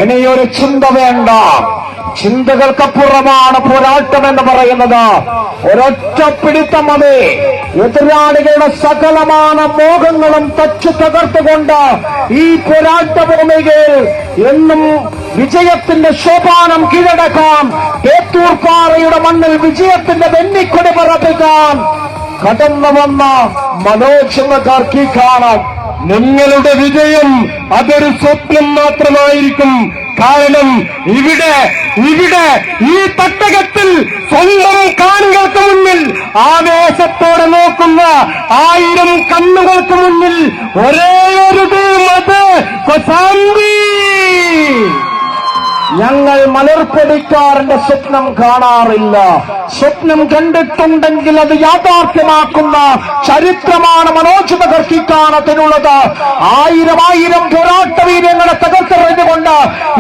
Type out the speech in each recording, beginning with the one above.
ഇനിയൊരു ചിന്ത വേണ്ട. ചിന്തകൾക്കപ്പുറമാണ് പോരാട്ടം എന്ന് പറയുന്നത്. ഒരൊറ്റ പിടിത്തം മതി. എതിരാളികളുടെ സകലமான മോഹങ്ങളും തച്ചു തകർത്തുകൊണ്ട് ഈ പോരാട്ട ഭൂമികയിൽ എന്നും വിജയത്തിന്റെ സോപാനം കീഴടക്കാൻ, ഏത്തൂർപ്പാറയുടെ മണ്ണിൽ വിജയത്തിന്റെ വെന്നിക്കൊടി പറപ്പിക്കാൻ കടന്നു വന്ന മനോജ് നഗർക്കി കാണാം. നിങ്ങളുടെ വിജയം അതൊരു സ്വപ്നം മാത്രമായിരിക്കും. കാരണം ഇവിടെ ഈ തട്ടകത്തിൽ സ്വന്തം കാണികൾക്ക് മുന്നിൽ ആവേശത്തോടെ നോക്കുന്ന 1000 കണ്ണുകൾക്ക് മുന്നിൽ ഒരേയൊരു ടീം, അത് കൊസാമ്പി. ഞങ്ങൾ മലർപ്പൊടിക്കാരന്റെ സ്വപ്നം കാണാറില്ല. സ്വപ്നം കണ്ടിട്ടുണ്ടെങ്കിൽ അത് യാഥാർത്ഥ്യമാക്കുന്ന ചരിത്രമാണ് മനോജ് നഗർക്കിക്കാണത്തിനുള്ളത്. 1000 പോരാട്ട വീര്യങ്ങളെ തകർത്തെറിഞ്ഞുകൊണ്ട്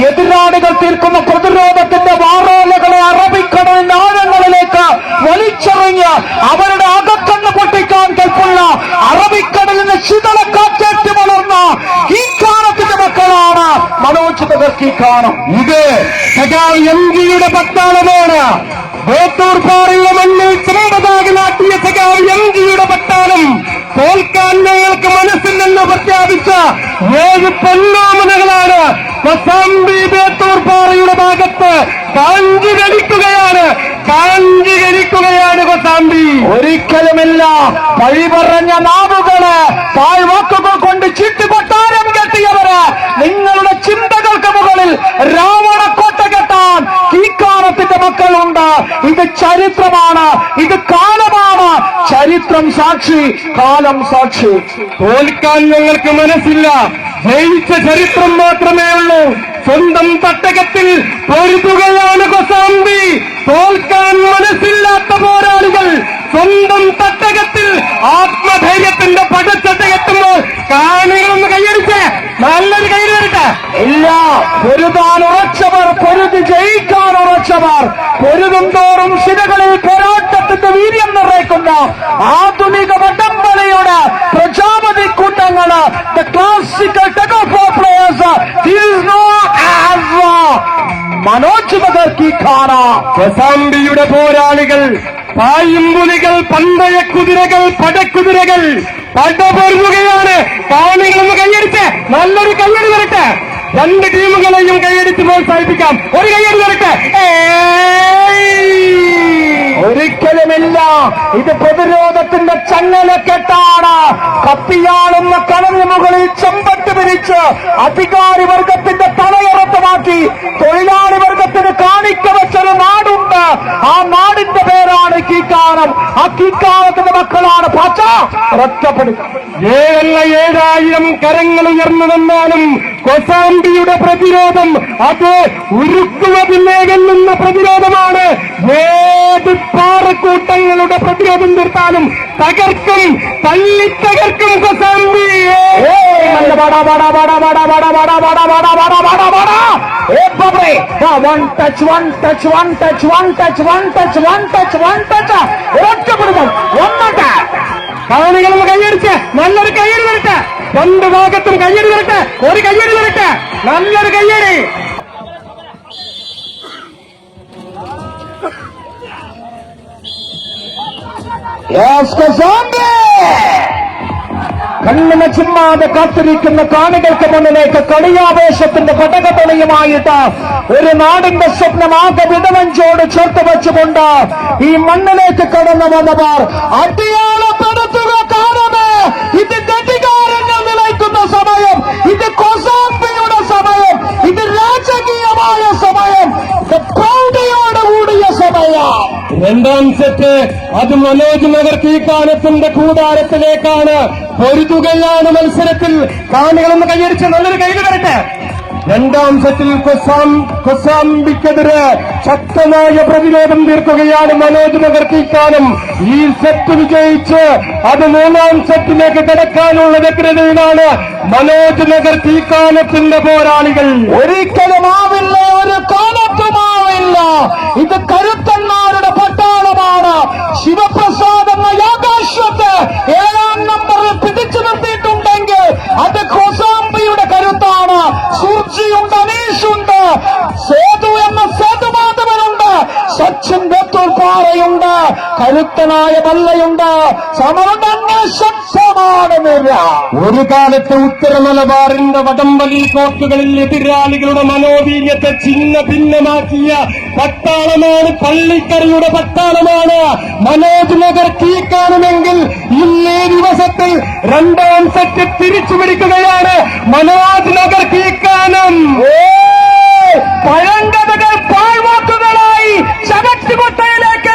എതിരാളികൾ തീർക്കുന്ന പ്രതിരോധത്തിന്റെ വാറോലകളെ അറബിക്കടലിന്റെ ആഴങ്ങളിലേക്ക് വലിച്ചെറിഞ്ഞ് അവരുടെ അകക്കണ്ണ് പൊട്ടിക്കാൻ കൽപ്പുള്ള അറബിക്കടലിന് ശീതളക്കാറ്റേറ്റ് വളർന്ന ഈ കാണത്തിന്റെ മക്കളാണ് മനോജ് നഗർക്കിക്കാണം. ഇത് സഖാവ് എംജിയുടെ പട്ടാളമാണ്. വേത്തൂർപ്പാറയുടെ മണ്ണിൽ ചെമ്പതാകി നാട്ടിയ സഖാവ് എംജിയുടെ പട്ടാളം തോൽക്കാൻ ഞങ്ങൾക്ക് മനസ്സില്ലെന്ന് പ്രഖ്യാപിച്ച 7 പൊന്നോമനകളാണ് കൊസാമ്പി വേത്തൂർപ്പാറയുടെ ഭാഗത്ത് കാഞ്ചികരിക്കുകയാണ് കൊസാമ്പി. ഒരിക്കലുമില്ല. വഴി പറഞ്ഞ നാവുകള് താഴ്വാക്കുകൾ കൊണ്ട് ചുറ്റുകൊട്ടാരം കെട്ടിയവര് നിങ്ങളുടെ ചിന്തകൾക്ക് മുകളിൽ രാവണക്കോട്ട കെട്ടാൻ ഈ കാലത്തിന്റെ മക്കളുണ്ട്. ഇത് ചരിത്രമാണ്, ഇത് കാലമാണ്. ചരിത്രം സാക്ഷി, കാലം സാക്ഷി. തോൽക്കാൻ ഞങ്ങൾക്ക് മനസ്സില്ല. ജയിച്ച ചരിത്രം മാത്രമേ ഉള്ളൂ. സ്വന്തം തട്ടകത്തിൽ പൊരുതുകയാണ് കൊസാമ്പി. തോൽക്കാൻ മനസ്സില്ലാത്ത പോരാളികൾ സ്വന്തം തട്ടകത്തിൽ ആത്മധൈര്യത്തിന്റെ പടച്ചട്ട കെട്ടുമ്പോൾ കാണികളൊന്ന് കൈയടിച്ച് നല്ലൊരു കൈ വരട്ടെ. ഇല്ല, പൊരുതാൻ ഉറച്ചവർ, പൊരുതി ജയിക്കാൻ ഉറച്ചവർ, പൊരുതും തോറും ശിരകളിൽ പോരാട്ടത്തിന്റെ വീര്യം നിറയ്ക്കുന്ന ആധുനിക വടംവലിയുടെ പ്രജാപതി കൂട്ടങ്ങള്, the classical tug of war players. Manoj നഗർക്കി കാണാം. കൊസാമ്പിയുടെ പോരാളികൾ, പായുംപുലികൾ, പന്തയ കുതിരകൾ, പടക്കുതിരകൾ പടപൊരുകയാണ്. കാണികളൊന്ന് കൈയടിച്ച് നല്ലൊരു കയ്യടി വരട്ടെ. 2 ടീമുകളെയും കൈയടിച്ച് പ്രോത്സാഹിപ്പിക്കാം. ഒരു കയ്യടി വരട്ടെ. ഒരിക്കലുമില്ല. ഇത് പ്രതിരോധത്തിന്റെ ചങ്ങലക്കെട്ടാണ്. കത്തിയാളുന്ന കടലിന് മുകളിൽ ചെമ്പട്ട് പിരിച്ച് അധികാരി വർഗത്തിന്റെ തലയുറത്ത് മാറ്റി തൊഴിലാളി വർഗത്തിന് കാണിക്ക വെച്ചൊരു നാടുണ്ട്. ആ നാടിന്റെ പേരാണ് കീക്കാനം. ആ കീക്കാനത്തിന്റെ മക്കളാണ് പാച്ച ഒറ്റപ്പെടുക. 7000 കരങ്ങൾ ഉയർന്നു നിന്നാലും കൊസാമ്പിയുടെ പ്രതിരോധം അത് ഉരുക്കുവതിലേകെല്ലുന്ന പ്രതിരോധമാണ്. ഏത് പാറക്കൂട്ടങ്ങളുടെ പ്രതിരോധം തീർത്താലും തകർക്കും, തല്ലിത്തകർക്കും കൊസാമ്പി. കാണികളൊന്ന് കയ്യടിച്ച് നല്ലൊരു കയ്യടി വരട്ടെ. 2 ഭാഗത്തും കയ്യടി വരട്ടെ. ഒരു കയ്യടി വരട്ടെ. നല്ലൊരു കയ്യടി. കണ്ണിന് ചിമ്മാതെ കാത്തിരിക്കുന്ന കാണികൾക്ക് മുന്നിലേക്ക് കളിയാവേശത്തിന്റെ പടകതളിയുമായിട്ട് ഒരു നാടിന്റെ സ്വപ്നം ആകെ വിടവഞ്ചോട് ചേർത്ത് വെച്ചുകൊണ്ട് ഈ മണ്ണിലേക്ക് കടന്നു വന്നവർ അടിയാളപ്പെടുത്തുക. കാണമേ, ഇത് ഗതികാരങ്ങൾ നിലയ്ക്കുന്ന സമയം, ഇത് കൊസാമ്പിയുടെ സമയം, ഇത് രാജകീയമായ സമയം, ഇത് പ്രൗഢിയോട് കൂടിയ സമയം. 2ാം സെറ്റ് അത് മനോജ് നഗർക്കി കാനത്തിന്റെ കൂടാരത്തിലേക്കാണ്. പൊരുതുകയാണ് മത്സരത്തിൽ. കാണികളൊന്ന് കൈയടിച്ച് നല്ലൊരു കൈ വരട്ടെ. 2ാം സെറ്റിൽ കൊസാമ്പിക്കെതിരെ ശക്തമായ പ്രതിരോധം തീർക്കുകയാണ് മനോജ് നഗർക്കി കാനം. ഈ സെറ്റ് വിജയിച്ച് അത് 3ാം സെറ്റിലേക്ക് കടക്കാനുള്ള വ്യഗ്രതയിലാണ് മനോജ് നഗർക്കി കാനത്തിന്റെ പോരാളികൾ. ഒരിക്കലുമാവില്ല, ഒരു കാലത്തുമാവില്ല. ഇത് കരുത്തന്മാരുടെ പട്ടാളമാണ്. ശിവപ്രസാദ് എന്ന യാഗാശ്വത്തെ 7ാം നമ്പറിൽ പിടിച്ചു കരുത്തനായ ബല്ലയുണ്ട്. സമരം തന്നെ ശക്തമാണ്. ഒരു കാലത്ത് ഉത്തര മലബാറിന്റെ വടംവലി കോർട്ടുകളിൽ എതിരാളികളുടെ മനോവീര്യത്തെ ഛിന്ന ഭിന്നമാക്കിയ പട്ടാളമാണ്, പള്ളിക്കരയുടെ പട്ടാളമാണ് മനോജ് നഗർ കീക്കാനുമെങ്കിൽ ഇന്നേ ദിവസത്തിൽ രണ്ടാം സെറ്റ് തിരിച്ചു പിടിക്കുകയാണ് മനോജ് നഗർ കീക്കാനം. പഴങ്കഥകൾ പാഴ്വാക്കുകളായി ചവറ്റുകൊട്ടയിലേക്ക്